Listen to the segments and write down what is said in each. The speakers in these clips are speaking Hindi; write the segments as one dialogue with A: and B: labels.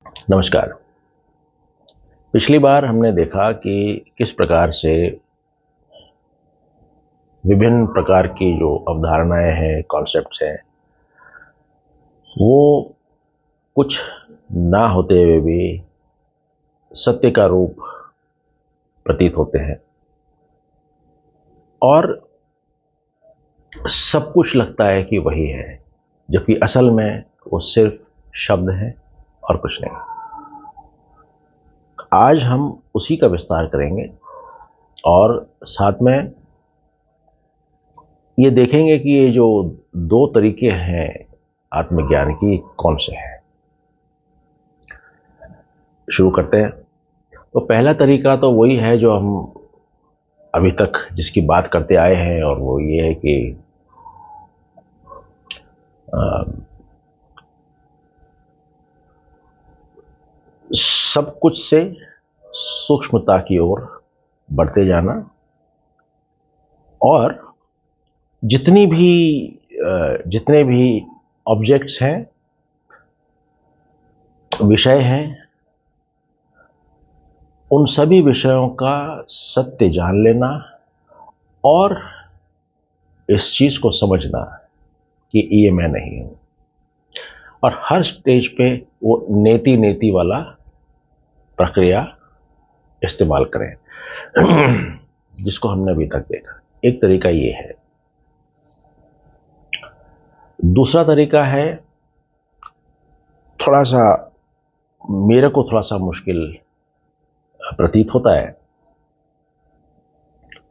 A: नमस्कार। पिछली बार हमने देखा कि किस प्रकार से विभिन्न प्रकार की जो अवधारणाएं हैं, कॉन्सेप्ट्स हैं, वो कुछ ना होते हुए भी सत्य का रूप प्रतीत होते हैं और सब कुछ लगता है कि वही है, जबकि असल में वो सिर्फ शब्द हैं और कुछ नहीं। आज हम उसी का विस्तार करेंगे और साथ में ये देखेंगे कि ये जो दो तरीके हैं आत्मज्ञान की, कौन से हैं। शुरू करते हैं। तो पहला तरीका तो वही है जो हम अभी तक जिसकी बात करते आए हैं, और वो ये है कि सब कुछ से सूक्ष्मता की ओर बढ़ते जाना, और जितने भी ऑब्जेक्ट्स हैं, विषय हैं, उन सभी विषयों का सत्य जान लेना और इस चीज को समझना कि ये मैं नहीं हूं। और हर स्टेज पे वो नेति नेति वाला प्रक्रिया इस्तेमाल करें जिसको हमने अभी तक देखा। एक तरीका ये है। दूसरा तरीका है, थोड़ा सा मेरे को थोड़ा सा मुश्किल प्रतीत होता है,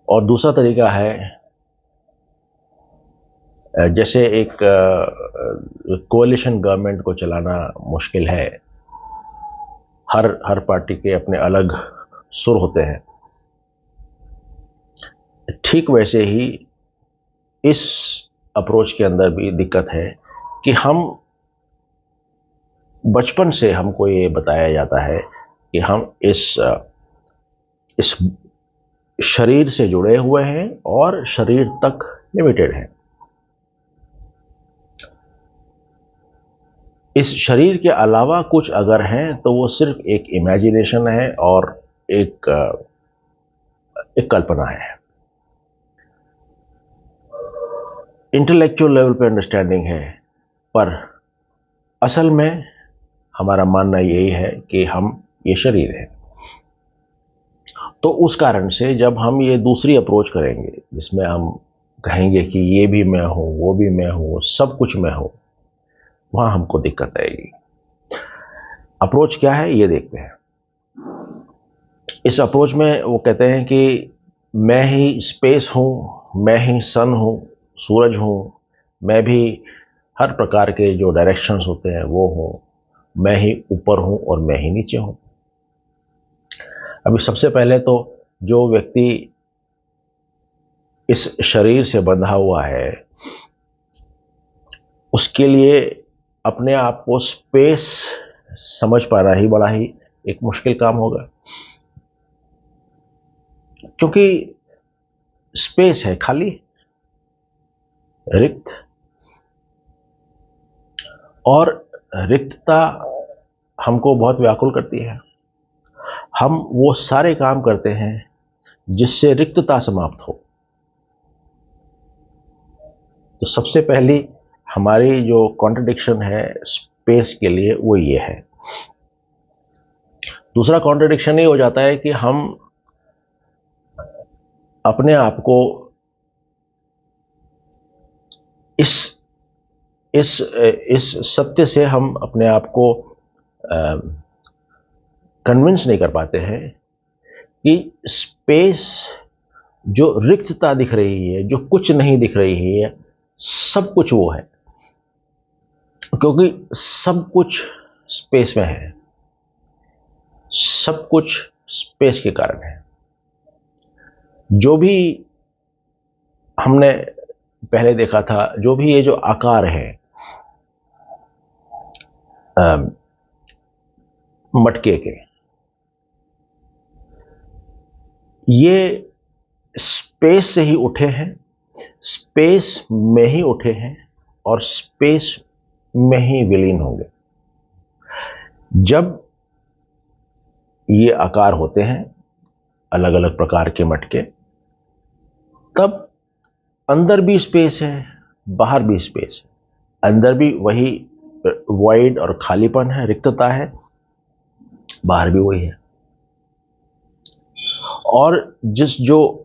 A: और दूसरा तरीका है, जैसे एक कोalition गवर्नमेंट को चलाना मुश्किल है। हर पार्टी के अपने अलग सुर होते हैं। ठीक वैसे ही इस अप्रोच के अंदर भी दिक्कत है कि हम बचपन से हमको ये बताया जाता है कि हम इस शरीर से जुड़े हुए हैं और शरीर तक लिमिटेड हैं। इस शरीर के अलावा कुछ अगर हैं तो वो सिर्फ एक इमेजिनेशन है और एक कल्पना है। इंटेलेक्चुअल लेवल पे अंडरस्टैंडिंग है, पर असल में हमारा मानना यही है कि हम ये शरीर है। तो उस कारण से जब हम ये दूसरी अप्रोच करेंगे, जिसमें हम कहेंगे कि ये भी मैं हूं, वो भी मैं हूं, सब कुछ मैं हूं, वहां हमको दिक्कत आएगी। अप्रोच क्या है ये देखते हैं। इस अप्रोच में वो कहते हैं कि मैं ही स्पेस हूं, मैं ही सन हूं, सूरज हूं, मैं भी हर प्रकार के जो डायरेक्शंस होते हैं वो हूं, मैं ही ऊपर हूं और मैं ही नीचे हूं। अभी सबसे पहले तो जो व्यक्ति इस शरीर से बंधा हुआ है, उसके लिए अपने आप को स्पेस समझ पाना ही बड़ा ही एक मुश्किल काम होगा, क्योंकि स्पेस है खाली, रिक्त, और रिक्तता हमको बहुत व्याकुल करती है। हम वो सारे काम करते हैं जिससे रिक्तता समाप्त हो। तो सबसे पहली हमारी जो कॉन्ट्रडिक्शन है स्पेस के लिए वो ये है। दूसरा कॉन्ट्रडिक्शन ये हो जाता है कि हम अपने आप को इस इस इस सत्य से हम अपने आप को कन्विंस नहीं कर पाते हैं कि स्पेस, जो रिक्तता दिख रही है, जो कुछ नहीं दिख रही है, सब कुछ वो है, क्योंकि सब कुछ स्पेस में है। सब कुछ स्पेस के कारण है। जो भी हमने पहले देखा था, जो भी ये जो आकार है, मटके के, ये स्पेस से ही उठे हैं, स्पेस में ही उठे हैं और स्पेस में ही विलीन होंगे। जब ये आकार होते हैं अलग अलग प्रकार के मटके, तब अंदर भी स्पेस है, बाहर भी स्पेस है। अंदर भी वही वॉइड और खालीपन है, रिक्तता है, बाहर भी वही है। और जिस जो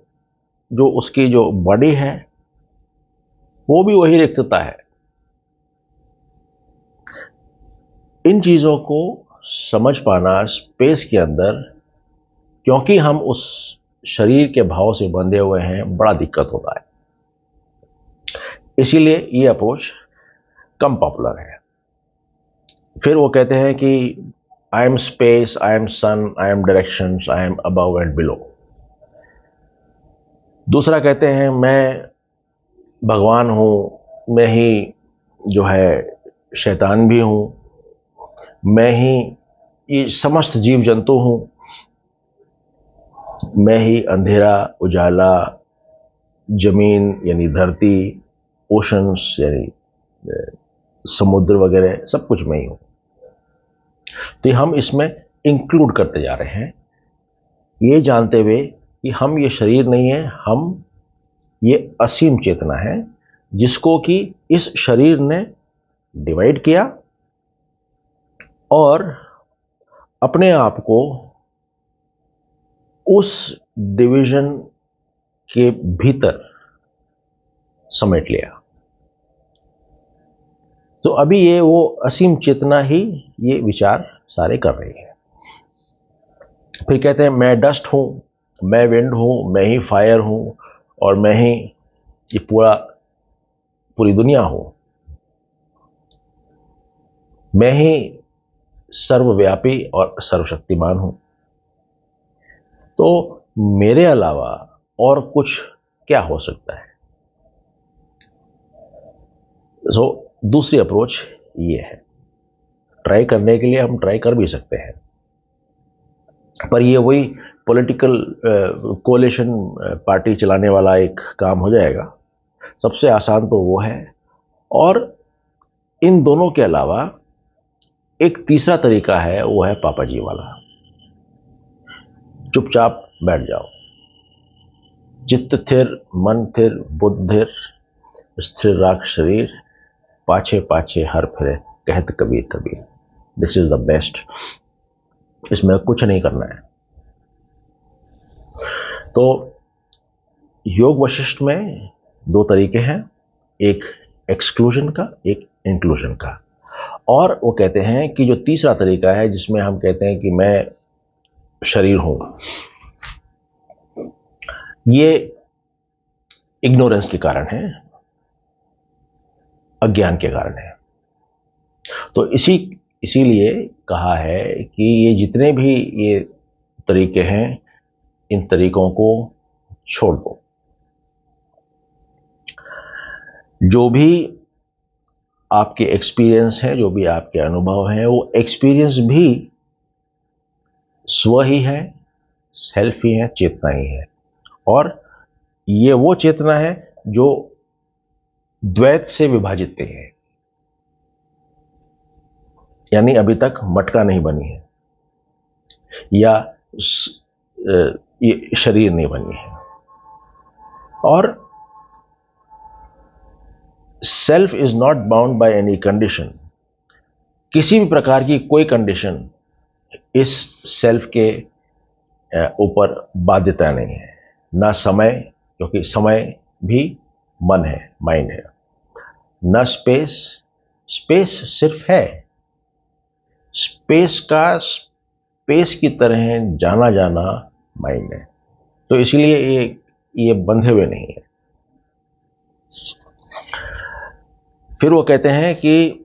A: जो उसकी जो बॉडी है वो भी वही रिक्तता है। इन चीजों को समझ पाना स्पेस के अंदर, क्योंकि हम उस शरीर के भाव से बंधे हुए हैं, बड़ा दिक्कत होता है। इसीलिए ये अप्रोच कम पॉपुलर है। फिर वो कहते हैं कि I am space, I am sun, I am directions, I am above and below. दूसरा कहते हैं मैं भगवान हूं, मैं ही जो है शैतान भी हूं, मैं ही ये समस्त जीव जंतु हूं, मैं ही अंधेरा, उजाला, जमीन यानी धरती, ओशंस यानी समुद्र वगैरह, सब कुछ मैं ही हूं। तो हम इसमें इंक्लूड करते जा रहे हैं, ये जानते हुए कि हम ये शरीर नहीं है, हम ये असीम चेतना है जिसको कि इस शरीर ने डिवाइड किया और अपने आप को उस डिवीजन के भीतर समेट लिया। तो अभी ये वो असीम चेतना ही ये विचार सारे कर रही है। फिर कहते हैं मैं डस्ट हूं, मैं विंड हूं, मैं ही फायर हूं, और मैं ही ये पूरी दुनिया हूं, मैं ही सर्वव्यापी और सर्वशक्तिमान हूं। तो मेरे अलावा और कुछ क्या हो सकता है? सो दूसरी अप्रोच ये है। ट्राई करने के लिए हम ट्राई कर भी सकते हैं, पर ये वही पॉलिटिकल कोalition पार्टी चलाने वाला एक काम हो जाएगा। सबसे आसान तो वो है। और इन दोनों के अलावा एक तीसरा तरीका है, वो है पापा जी वाला। चुपचाप बैठ जाओ, चित्त थिर, मन थिर, बुद्धिर, स्थिर राख शरीर, पाछे पाछे हर फिरे, कहत Kabir Kabir. This is the best. इसमें कुछ नहीं करना है। तो योग वशिष्ठ में दो तरीके हैं, एक एक्सक्लूजन का, एक इंक्लूजन का। और वो कहते हैं कि जो तीसरा तरीका है जिसमें हम कहते हैं कि मैं शरीर हूं, ये इग्नोरेंस के कारण है, अज्ञान के कारण है। तो इसीलिए कहा है कि ये जितने भी ये तरीके हैं, इन तरीकों को छोड़ दो। जो भी आपके एक्सपीरियंस है, जो भी आपके अनुभव हैं, वो एक्सपीरियंस भी स्व ही है, सेल्फ ही है, चेतना ही है। और ये वो चेतना है जो द्वैत से विभाजित नहीं है, यानी अभी तक मटका नहीं बनी है या ये शरीर नहीं बनी है। और self is not bound by any condition. किसी भी प्रकार की कोई कंडीशन इस सेल्फ के ऊपर बाध्यता नहीं है, ना समय, क्योंकि समय भी मन है, माइंड है, ना स्पेस, स्पेस सिर्फ है। स्पेस का स्पेस की तरह जाना जाना माइंड है। तो इसलिए ये बंधे हुए नहीं है। फिर वो कहते हैं कि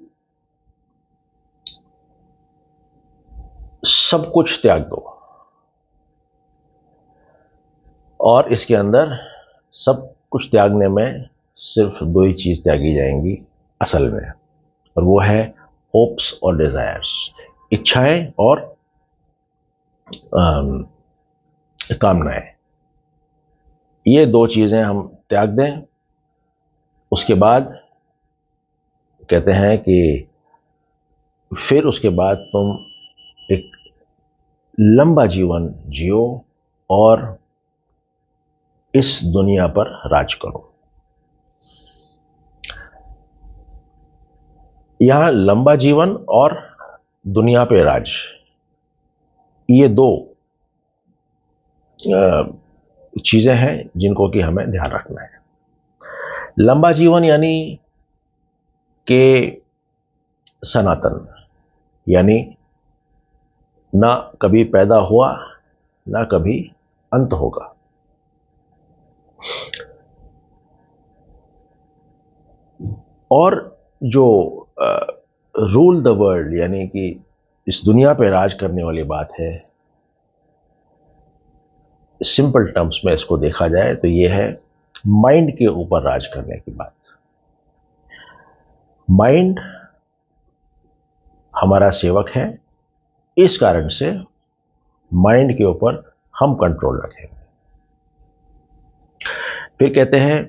A: सब कुछ त्याग दो, और इसके अंदर सब कुछ त्यागने में सिर्फ दो ही चीज त्यागी जाएंगी असल में, और वो है होप्स और डिजायर्स, इच्छाएं और कामनाएं। ये दो चीजें हम त्याग दें। उसके बाद कहते हैं कि फिर उसके बाद तुम एक लंबा जीवन जियो और इस दुनिया पर राज करो। यहां लंबा जीवन और दुनिया पे राज, ये दो चीजें हैं जिनको कि हमें ध्यान रखना है। लंबा जीवन यानी कि सनातन, यानी ना कभी पैदा हुआ ना कभी अंत होगा। और जो रूल द वर्ल्ड यानी कि इस दुनिया पे राज करने वाली बात है, सिंपल टर्म्स में इसको देखा जाए तो ये है माइंड के ऊपर राज करने की बात। माइंड हमारा सेवक है, इस कारण से माइंड के ऊपर हम कंट्रोल रखेंगे। फिर कहते हैं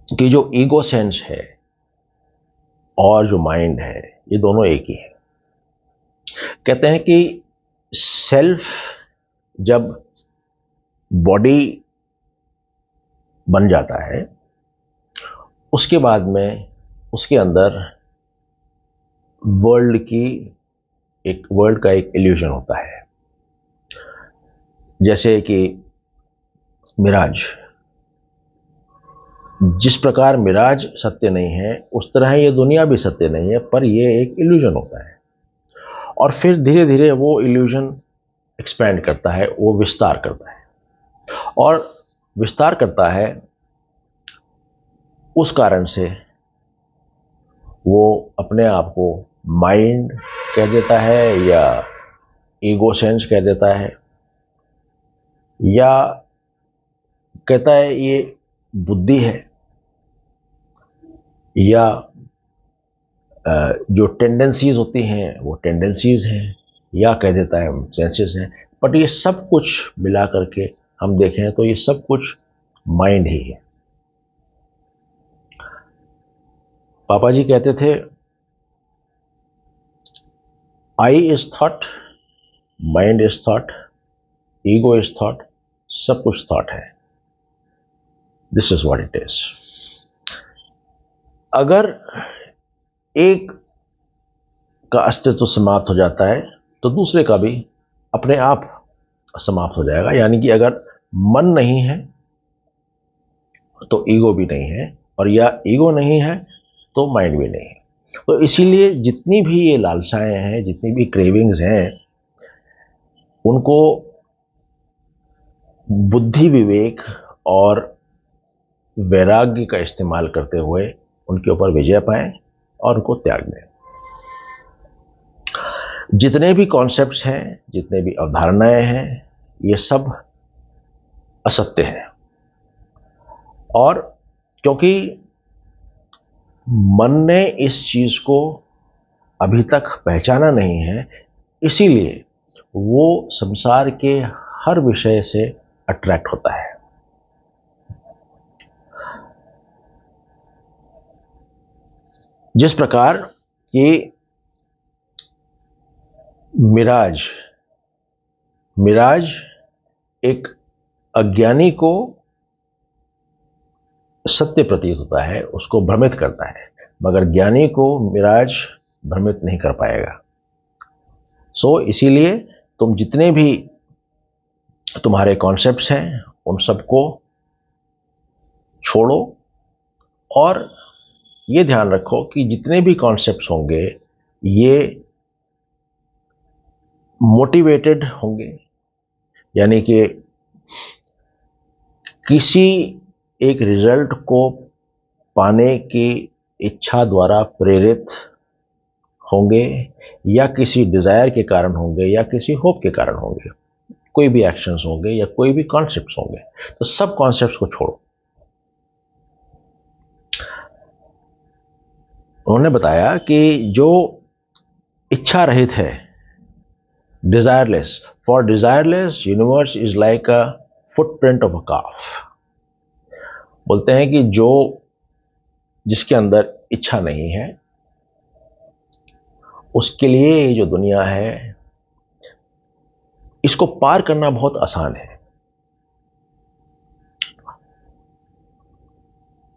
A: कि जो ईगो सेंस है और जो माइंड है ये दोनों एक ही है। कहते हैं कि सेल्फ जब बॉडी बन जाता है उसके बाद में उसके अंदर वर्ल्ड का एक इल्यूजन होता है। जैसे कि मिराज, जिस प्रकार मिराज सत्य नहीं है उस तरह ये दुनिया भी सत्य नहीं है, पर ये एक इल्यूजन होता है। और फिर धीरे धीरे वो इल्यूजन एक्सपैंड करता है, वो विस्तार करता है। और विस्तार करता है उस कारण से वो अपने आप को माइंड कह देता है या ईगो सेंस कह देता है, या कहता है ये बुद्धि है, या जो टेंडेंसीज होती हैं वो टेंडेंसीज हैं, या कह देता है सेंसेस हैं। बट ये सब कुछ मिला करके हम देखें तो ये सब कुछ माइंड ही है। पापा जी कहते थे I is thought, mind is thought, ego is thought, सब कुछ थॉट है। This is what it is. अगर एक का अस्तित्व समाप्त हो जाता है तो दूसरे का भी अपने आप समाप्त हो जाएगा। यानी कि अगर मन नहीं है तो ईगो भी नहीं है, और या ईगो नहीं है तो माइंड भी नहीं है। तो इसीलिए जितनी भी ये लालसाएं हैं, जितनी भी क्रेविंग्स हैं, उनको बुद्धि, विवेक और वैराग्य का इस्तेमाल करते हुए उनके ऊपर विजय पाएं और उनको त्याग दें। जितने भी कॉन्सेप्ट्स हैं, जितने भी अवधारणाएं हैं, ये सब असत्य हैं। और क्योंकि मन ने इस चीज को अभी तक पहचाना नहीं है, इसीलिए वो संसार के हर विषय से अट्रैक्ट होता है। जिस प्रकार कि मिराज एक अज्ञानी को सत्य प्रतीत होता है, उसको भ्रमित करता है, मगर ज्ञानी को मिराज भ्रमित नहीं कर पाएगा। इसीलिए तुम जितने भी तुम्हारे कॉन्सेप्ट्स हैं उन सबको छोड़ो, और ये ध्यान रखो कि जितने भी कॉन्सेप्ट्स होंगे ये मोटिवेटेड होंगे, यानी कि किसी एक रिजल्ट को पाने की इच्छा द्वारा प्रेरित होंगे, या किसी डिजायर के कारण होंगे, या किसी होप के कारण होंगे। कोई भी एक्शंस होंगे या कोई भी कॉन्सेप्ट्स होंगे, तो सब कॉन्सेप्ट्स को छोड़ो। उन्होंने बताया कि जो इच्छा रहित है, desireless, for desireless universe is like a footprint of a calf. बोलते हैं कि जिसके अंदर इच्छा नहीं है उसके लिए ये जो दुनिया है, इसको पार करना बहुत आसान है।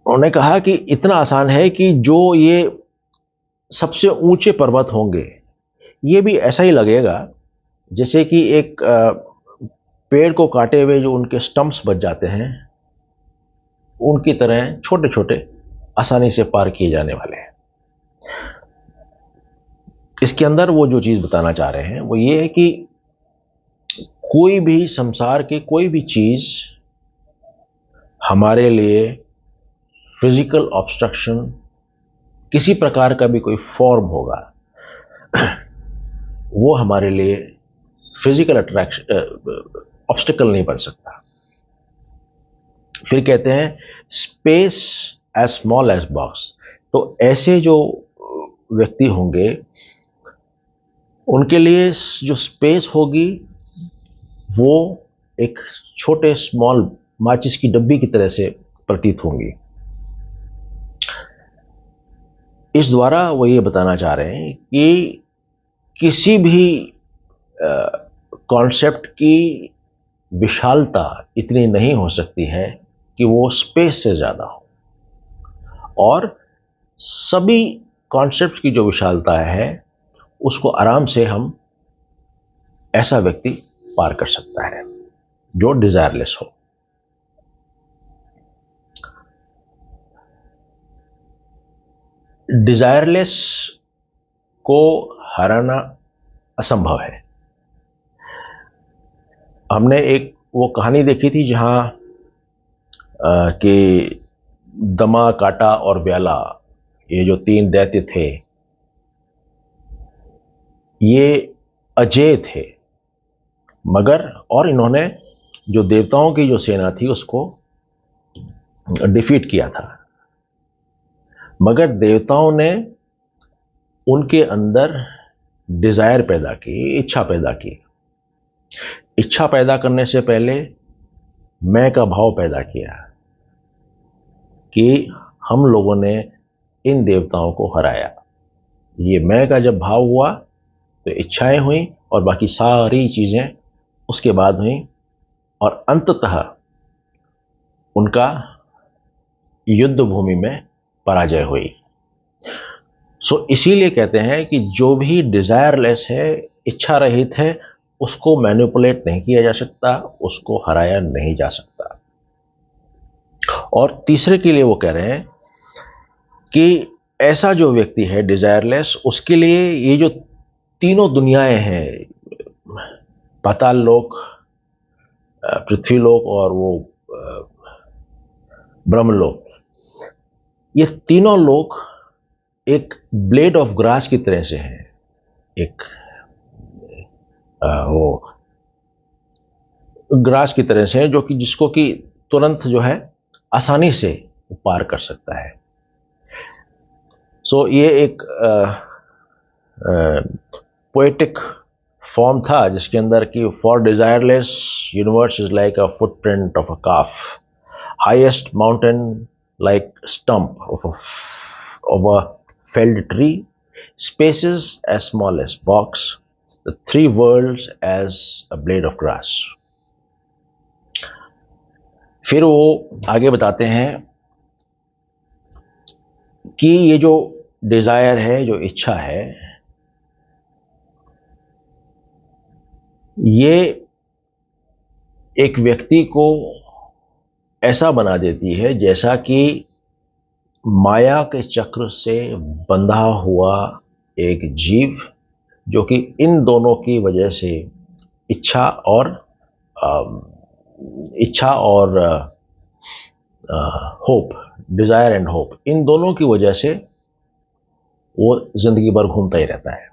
A: उन्होंने कहा कि इतना आसान है कि जो ये सबसे ऊंचे पर्वत होंगे, ये भी ऐसा ही लगेगा जैसे कि एक पेड़ को काटे हुए जो उनके स्टम्प्स बच जाते हैं, उनकी तरह छोटे छोटे आसानी से पार किए जाने वाले हैं। इसके अंदर वो जो चीज़ बताना चाह रहे हैं वो ये है कि कोई भी संसार की कोई भी चीज़ हमारे लिए फिजिकल ऑब्स्ट्रक्शन, किसी प्रकार का भी कोई फॉर्म होगा, वो हमारे लिए फिजिकल अट्रैक्शन ऑब्स्टिकल नहीं बन सकता। फिर कहते हैं space as small as box. तो ऐसे जो व्यक्ति होंगे, उनके लिए जो स्पेस होगी वो एक छोटे स्मॉल माचिस की डब्बी की तरह से प्रतीत होंगी। इस द्वारा वो ये बताना चाह रहे हैं कि किसी भी कॉन्सेप्ट की विशालता इतनी नहीं हो सकती है कि वो स्पेस से ज़्यादा हो, और सभी कॉन्सेप्ट की जो विशालता है उसको आराम से हम ऐसा व्यक्ति पार कर सकता है जो डिजायरलेस हो। डिजायरलेस को हराना असंभव है। हमने एक वो कहानी देखी थी जहां कि दमा, काटा और ब्याला, ये जो तीन दैत्य थे, ये अजेय थे, मगर और इन्होंने जो देवताओं की जो सेना थी उसको डिफीट किया था, मगर देवताओं ने उनके अंदर डिजायर पैदा की, इच्छा पैदा की। इच्छा पैदा करने से पहले मैं का भाव पैदा किया कि हम लोगों ने इन देवताओं को हराया। ये मैं का जब भाव हुआ तो इच्छाएं हुई और बाकी सारी चीजें उसके बाद हुई, और अंततः उनका युद्ध भूमि में पराजय हुई। सो इसीलिए कहते हैं कि जो भी डिजायरलेस है, इच्छा रहित है, उसको मैनिपुलेट नहीं किया जा सकता, उसको हराया नहीं जा सकता। और तीसरे के लिए वो कह रहे हैं कि ऐसा जो व्यक्ति है डिजायरलेस, उसके लिए ये जो तीनों दुनियाएं हैं, पाताल लोक, पृथ्वी लोक और वो ब्रह्मलोक, ये तीनों लोक एक ब्लेड ऑफ ग्रास की तरह से हैं। एक वो ग्रास की तरह से है जो कि जिसको कि तुरंत जो है आसानी से पार कर सकता है। सो ये एक पोएटिक फॉर्म था जिसके अंदर कि for desireless universe is like a footprint of a calf, highest mountain like stump of a failed tree, spaces as small as box, the three worlds as a blade of grass. फिर वो आगे बताते हैं कि ये जो डिजायर है, जो इच्छा है, ये एक व्यक्ति को ऐसा बना देती है जैसा कि माया के चक्र से बंधा हुआ एक जीव, जो कि इन दोनों की वजह से इच्छा और होप, डिजायर एंड होप, इन दोनों की वजह से वो जिंदगी भर घूमता ही रहता है।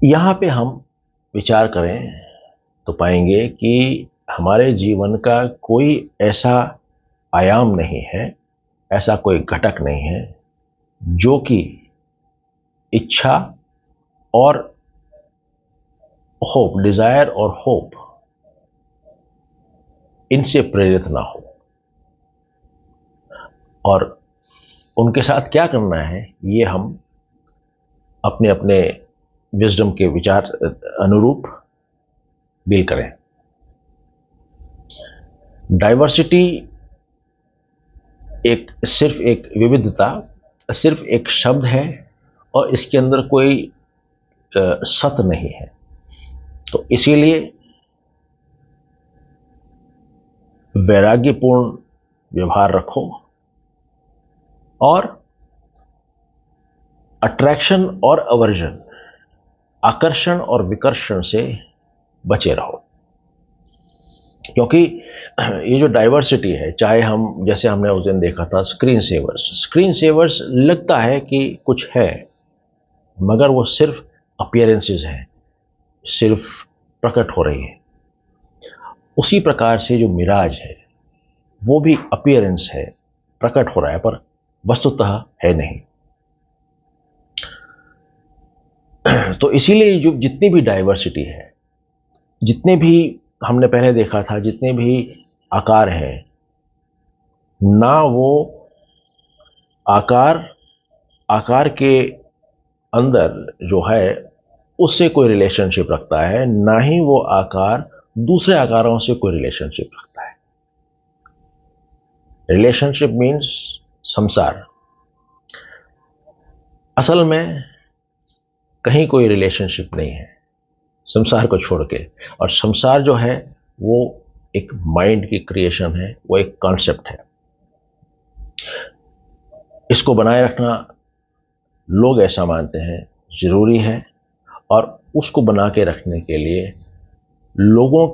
A: यहां पे हम विचार करें तो पाएंगे कि हमारे जीवन का कोई ऐसा आयाम नहीं है, ऐसा कोई घटक नहीं है जो कि इच्छा और होप, डिजायर और होप, इनसे प्रेरित ना हो। और उनके साथ क्या करना है ये हम अपने अपने विजडम के विचार अनुरूप डील करें। डाइवर्सिटी सिर्फ एक विविधता, सिर्फ एक शब्द है और इसके अंदर कोई सत्य नहीं है। तो इसीलिए वैराग्यपूर्ण व्यवहार रखो और अट्रैक्शन और अवर्जन, आकर्षण और विकर्षण से बचे रहो। क्योंकि ये जो डाइवर्सिटी है, चाहे हम, जैसे हमने उस दिन देखा था स्क्रीन सेवर्स लगता है कि कुछ है, मगर वो सिर्फ अपीयरेंसेस हैं, सिर्फ प्रकट हो रही है। उसी प्रकार से जो मिराज है वो भी अपीयरेंस है, प्रकट हो रहा है, पर वस्तुतः है नहीं। तो इसीलिए जो जितनी भी डाइवर्सिटी है, जितने भी हमने पहले देखा था, जितने भी आकार हैं, ना वो आकार के अंदर जो है उससे कोई रिलेशनशिप रखता है, ना ही वो आकार दूसरे आकारों से कोई रिलेशनशिप रखता है। रिलेशनशिप मीन्स संसार। असल में कहीं कोई रिलेशनशिप नहीं है संसार को छोड़ के, और संसार जो है वो एक माइंड की क्रिएशन है, वो एक कॉन्सेप्ट है। इसको बनाए रखना लोग ऐसा मानते हैं जरूरी है, और उसको बना के रखने के लिए लोगों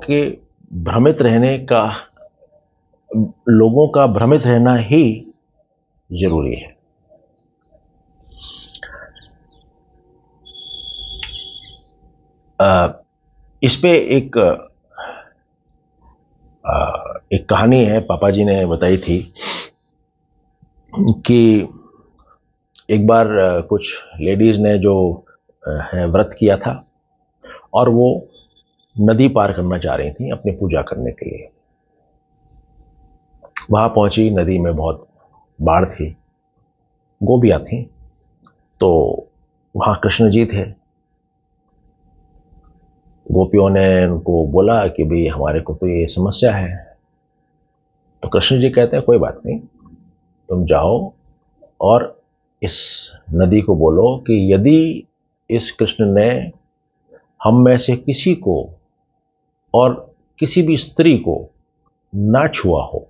A: का भ्रमित रहना ही जरूरी है। इस पे एक कहानी है, पापा जी ने बताई थी कि एक बार कुछ लेडीज ने जो है व्रत किया था और वो नदी पार करना चाह रही थी अपनी पूजा करने के लिए। वहां पहुंची, नदी में बहुत बाढ़ थी, गोपियां थी, तो वहां कृष्ण जी थे। गोपियों ने उनको बोला कि भाई हमारे को तो ये समस्या है। तो कृष्ण जी कहते हैं कोई बात नहीं, तुम जाओ और इस नदी को बोलो कि यदि इस कृष्ण ने हम में से किसी को और किसी भी स्त्री को ना छुआ हो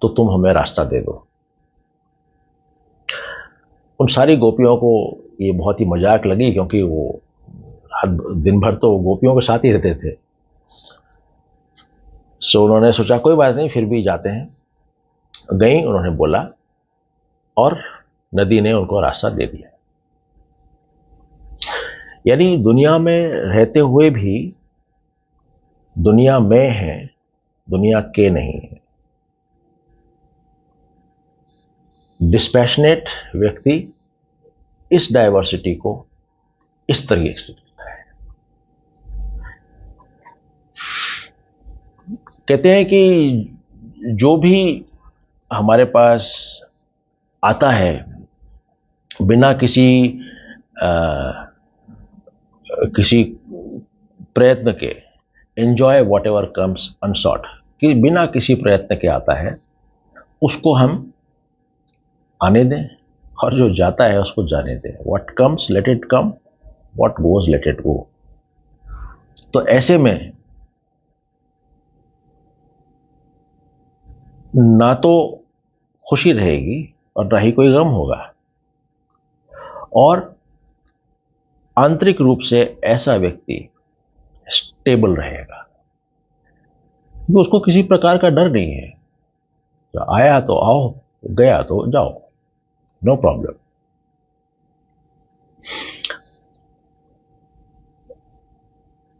A: तो तुम हमें रास्ता दे दो। उन सारी गोपियों को ये बहुत ही मजाक लगी, क्योंकि वो हर दिन भर तो गोपियों के साथ ही रहते थे। सो उन्होंने सोचा कोई बात नहीं, फिर भी जाते हैं। गई, उन्होंने बोला और नदी ने उनको रास्ता दे दिया। यानी दुनिया में रहते हुए भी दुनिया में है, दुनिया के नहीं है। डिस्पैशनेट व्यक्ति इस डाइवर्सिटी को इस तरीके से देखता है। कहते हैं कि जो भी हमारे पास आता है बिना किसी प्रयत्न के, एंजॉय वॉट एवर कम्स अनसॉट, कि बिना किसी प्रयत्न के आता है, उसको हम आने दें, और जो जाता है उसको जाने दें। What comes let it come, what goes let it go. तो ऐसे में ना तो खुशी रहेगी और ना ही कोई गम होगा, और आंतरिक रूप से ऐसा व्यक्ति स्टेबल रहेगा, क्योंकि उसको किसी प्रकार का डर नहीं है। तो आया तो आओ, गया तो जाओ, नो प्रॉब्लम।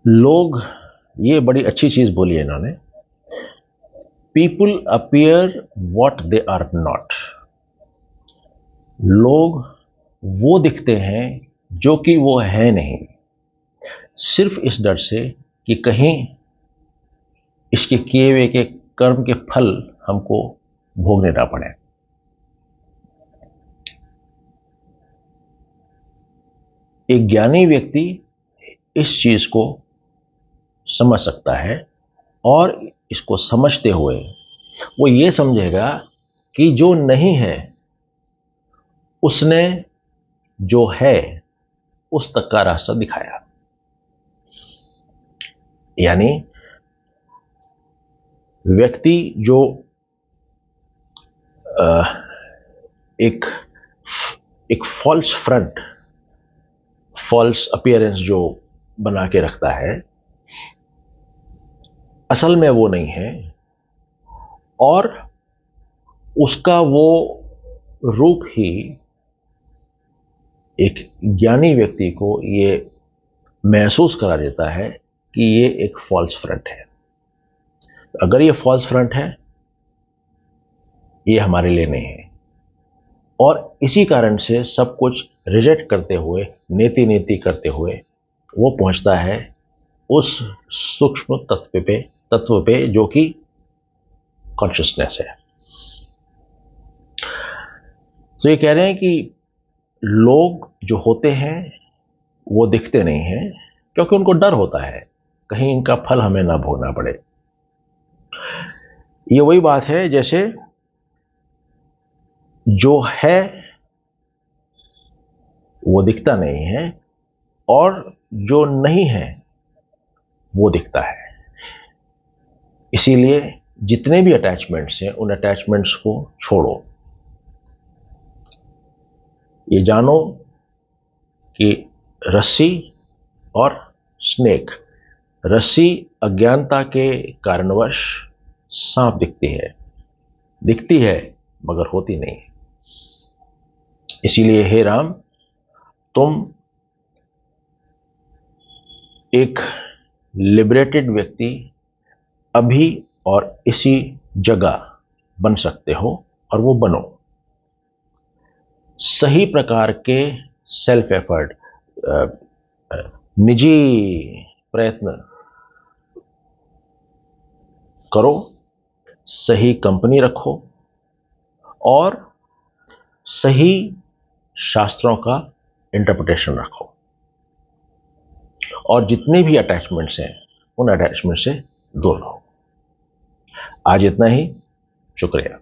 A: लोग, ये बड़ी अच्छी चीज बोली है इन्होंने, people appear what they are not. लोग वो दिखते हैं जो कि वो है नहीं, सिर्फ इस डर से कि कहीं इसके किए हुए के कर्म के फल हमको भोगने ना पड़े। एक ज्ञानी व्यक्ति इस चीज को समझ सकता है और इसको समझते हुए वो ये समझेगा कि जो नहीं है उसने जो है उस तक का रास्ता दिखाया। यानी व्यक्ति जो एक एक फॉल्स फ्रंट, फॉल्स अपीयरेंस जो बना के रखता है, असल में वो नहीं है, और उसका वो रूप ही एक ज्ञानी व्यक्ति को ये महसूस करा देता है कि ये एक फॉल्स फ्रंट है। अगर ये फॉल्स फ्रंट है, ये हमारे लिए नहीं है, और इसी कारण से सब कुछ रिजेक्ट करते हुए, नेति नेति करते हुए वो पहुंचता है उस सूक्ष्म तत्व पे जो कि कॉन्शियसनेस है। तो ये कह रहे हैं कि लोग जो होते हैं वो दिखते नहीं हैं क्योंकि उनको डर होता है कहीं इनका फल हमें ना भोगना पड़े। ये वही बात है जैसे जो है वो दिखता नहीं है और जो नहीं है वो दिखता है। इसीलिए जितने भी अटैचमेंट्स हैं उन अटैचमेंट्स को छोड़ो। ये जानो कि रस्सी और स्नेक, रस्सी अज्ञानता के कारणवश सांप दिखती है मगर होती नहीं। इसीलिए हे राम, तुम एक लिबरेटेड व्यक्ति अभी और इसी जगह बन सकते हो और वो बनो। सही प्रकार के सेल्फ एफर्ट, निजी प्रयत्न करो, सही कंपनी रखो और सही शास्त्रों का इंटरप्रिटेशन रखो, और जितने भी अटैचमेंट्स हैं उन अटैचमेंट से दूर रहो। आज इतना ही। शुक्रिया।